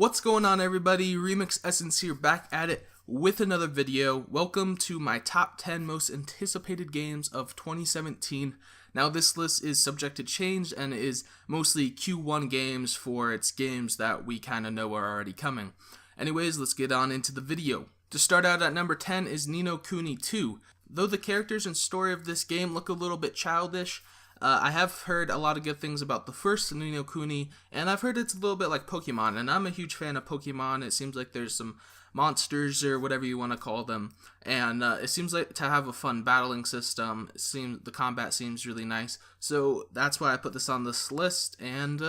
What's going on, everybody? Remiix Essence here, back at it with another video. Welcome to my top 10 most anticipated games of 2017. Now this list is subject to change and is mostly Q1 games for its games that we kind of know are already coming. Anyways, let's get on into the video. To start out at number 10 is Ni no Kuni 2. Though the characters and story of this game look a little bit childish, I have heard a lot of good things about the first Ni no Kuni, and I've heard it's a little bit like Pokemon, and I'm a huge fan of Pokemon. It seems like there's some monsters, or whatever you want to call them, and it seems like to have a fun battling system. The combat seems really nice, so that's why I put this on this list, and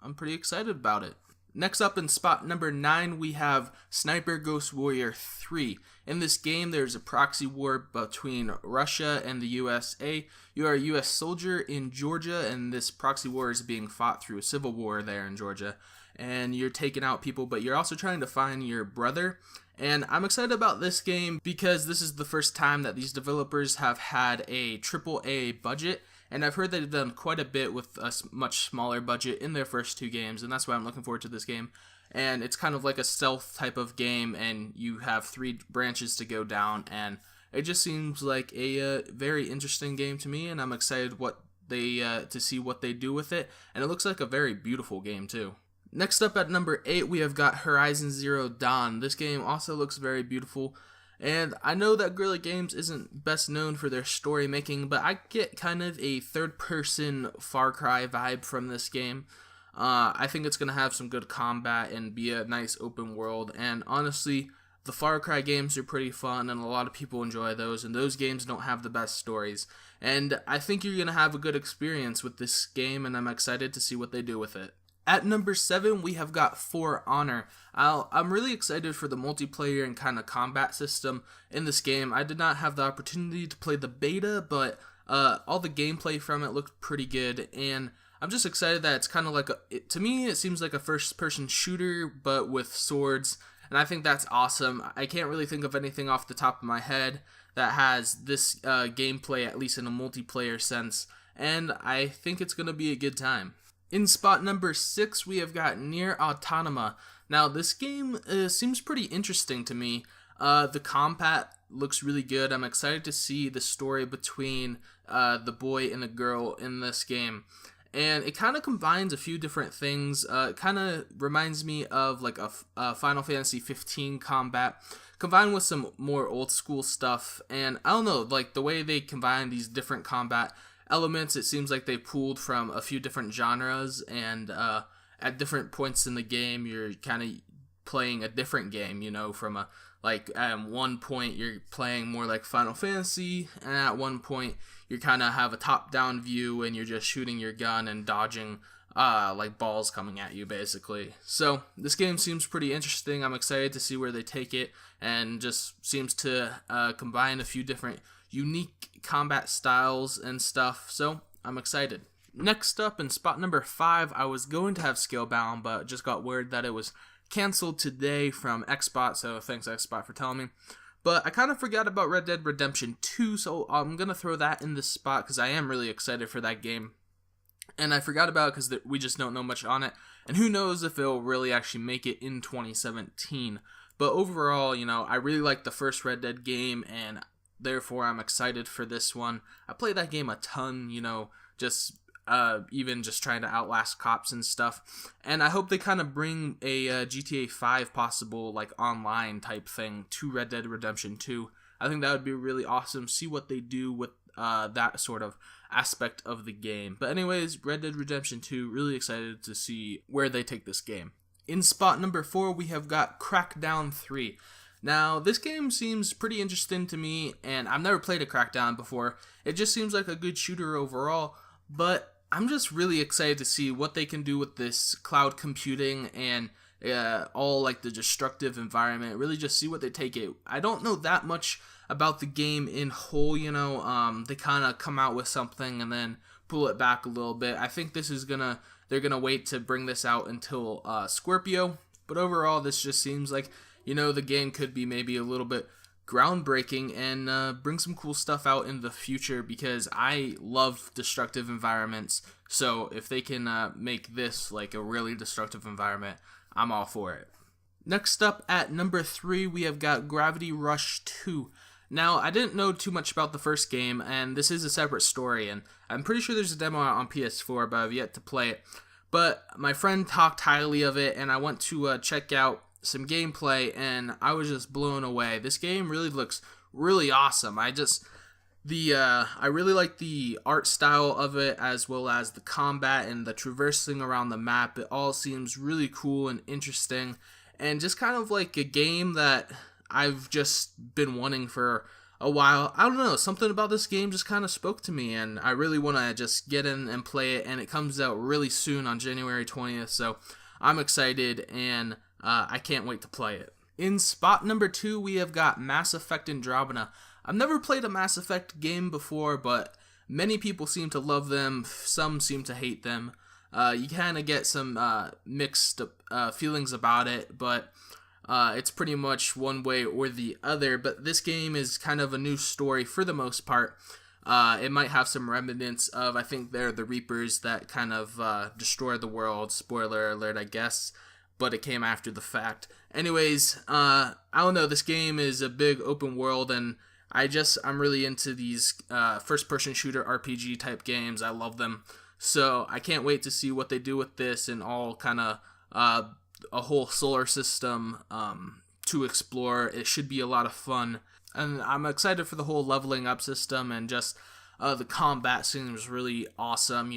I'm pretty excited about it. Next up in spot number 9, we have Sniper Ghost Warrior 3. In this game, there's a proxy war between Russia and the USA. You are a US soldier in Georgia, and this proxy war is being fought through a civil war there in Georgia. And you're taking out people, but you're also trying to find your brother. And I'm excited about this game because this is the first time that these developers have had a AAA budget. And I've heard they've done quite a bit with a much smaller budget in their first two games, and that's why I'm looking forward to this game. And it's kind of like a stealth type of game, and you have 3 branches to go down, and it just seems like a very interesting game to me, and I'm excited to see what they do with it, and it looks like a very beautiful game too. Next up at number 8, we have got Horizon Zero Dawn. This game also looks very beautiful. And I know that Guerrilla Games isn't best known for their story making, but I get kind of a third-person Far Cry vibe from this game. I think it's going to have some good combat and be a nice open world, and honestly, the Far Cry games are pretty fun, and a lot of people enjoy those, and those games don't have the best stories. And I think you're going to have a good experience with this game, and I'm excited to see what they do with it. At number 7, we have got For Honor. I'm really excited for the multiplayer and kind of combat system in this game. I did not have the opportunity to play the beta, but all the gameplay from it looked pretty good, and I'm just excited that it's kind of like to me, it seems like a first-person shooter, but with swords, and I think that's awesome. I can't really think of anything off the top of my head that has this gameplay, at least in a multiplayer sense, and I think it's going to be a good time. In spot number 6, we have got Nier Automata. Now, this game seems pretty interesting to me. The combat looks really good. I'm excited to see the story between the boy and the girl in this game. And it kind of combines a few different things. It kind of reminds me of like a Final Fantasy 15 combat, combined with some more old school stuff. And I don't know, like the way they combine these different combat elements, it seems like they pulled from a few different genres, and at different points in the game you're kind of playing a different game, you know, from at one point you're playing more like Final Fantasy, and at one point you kind of have a top-down view and you're just shooting your gun and dodging like balls coming at you, basically. So this game seems pretty interesting. I'm excited to see where they take it, and just seems to combine a few different unique combat styles and stuff, so I'm excited. Next up in spot number 5, I was going to have Scalebound, but just got word that it was canceled today from Xbox, so thanks Xbox for telling me. But I kind of forgot about Red Dead Redemption 2, so I'm going to throw that in this spot because I am really excited for that game. And I forgot about it because we just don't know much on it, and who knows if it'll really actually make it in 2017. But overall, you know, I really like the first Red Dead game, and therefore I'm excited for this one. I played that game a ton, you know, just even just trying to outlast cops and stuff. And I hope they kind of bring a GTA 5 possible like online type thing to Red Dead Redemption 2. I think that would be really awesome. See what they do with that sort of aspect of the game. But anyways, Red Dead Redemption 2, really excited to see where they take this game. In spot number 4, we have got Crackdown 3. Now, this game seems pretty interesting to me, and I've never played a Crackdown before. It just seems like a good shooter overall, but I'm just really excited to see what they can do with this cloud computing and all like the destructive environment. Really just see what they take it. I don't know that much about the game in whole, you know. They kind of come out with something and then pull it back a little bit. I think they're gonna wait to bring this out until Scorpio, but overall this just seems like, you know, the game could be maybe a little bit groundbreaking and bring some cool stuff out in the future, because I love destructive environments. So if they can make this like a really destructive environment, I'm all for it. Next up at number 3, we have got Gravity Rush 2. Now, I didn't know too much about the first game, and this is a separate story, and I'm pretty sure there's a demo out on PS4, but I've yet to play it. But my friend talked highly of it, and I went to check out some gameplay, and I was just blown away. This game really looks really awesome. I really like the art style of it, as well as the combat and the traversing around the map. It all seems really cool and interesting, and just kind of like a game that I've just been wanting for a while. I don't know, something about this game just kind of spoke to me, and I really want to just get in and play it, and it comes out really soon on January 20th, so I'm excited, and I can't wait to play it. In spot number 2, we have got Mass Effect Andromeda. I've never played a Mass Effect game before, but many people seem to love them, some seem to hate them. You kind of get some mixed feelings about it, but it's pretty much one way or the other. But this game is kind of a new story for the most part. It might have some remnants of, I think they're the Reapers that kind of destroy the world. Spoiler alert, I guess. But it came after the fact. Anyways, I don't know, this game is a big open world, and I'm really into these first-person shooter RPG type games. I love them. So I can't wait to see what they do with this, and all kind of a whole solar system to explore. It should be a lot of fun. And I'm excited for the whole leveling up system, and just the combat seems really awesome,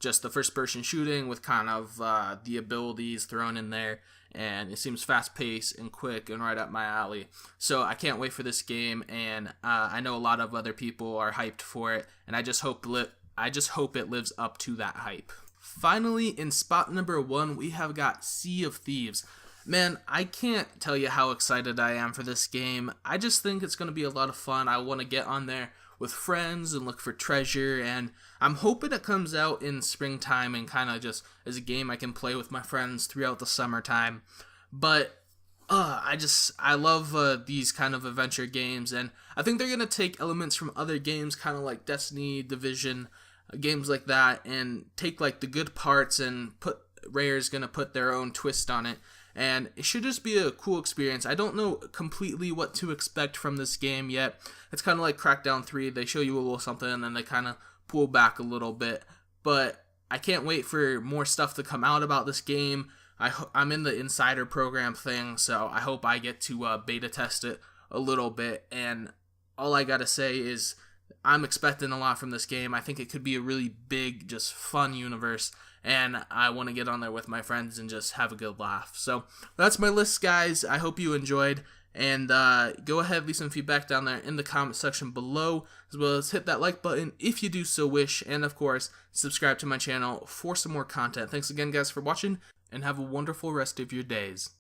just the first person shooting with kind of the abilities thrown in there, and it seems fast paced and quick and right up my alley. So I can't wait for this game, and I know a lot of other people are hyped for it, and I just hope it lives up to that hype. Finally, in spot number 1, we have got Sea of Thieves. Man, I can't tell you how excited I am for this game. I just think it's going to be a lot of fun. I want to get on there with friends and look for treasure, and I'm hoping it comes out in springtime and kind of just as a game I can play with my friends throughout the summertime. But I love these kind of adventure games, and I think they're going to take elements from other games, kind of like Destiny, Division, games like that, and take like the good parts, and Rare's going to put their own twist on it. And it should just be a cool experience. I don't know completely what to expect from this game yet. It's kind of like Crackdown 3. They show you a little something and then they kind of pull back a little bit. But I can't wait for more stuff to come out about this game. I'm in the insider program thing, so I hope I get to beta test it a little bit. And all I gotta say is I'm expecting a lot from this game. I think it could be a really big, just fun universe, and I want to get on there with my friends and just have a good laugh. So that's my list, guys. I hope you enjoyed, and go ahead, leave some feedback down there in the comment section below, as well as hit that like button if you do so wish, and of course, subscribe to my channel for some more content. Thanks again, guys, for watching, and have a wonderful rest of your days.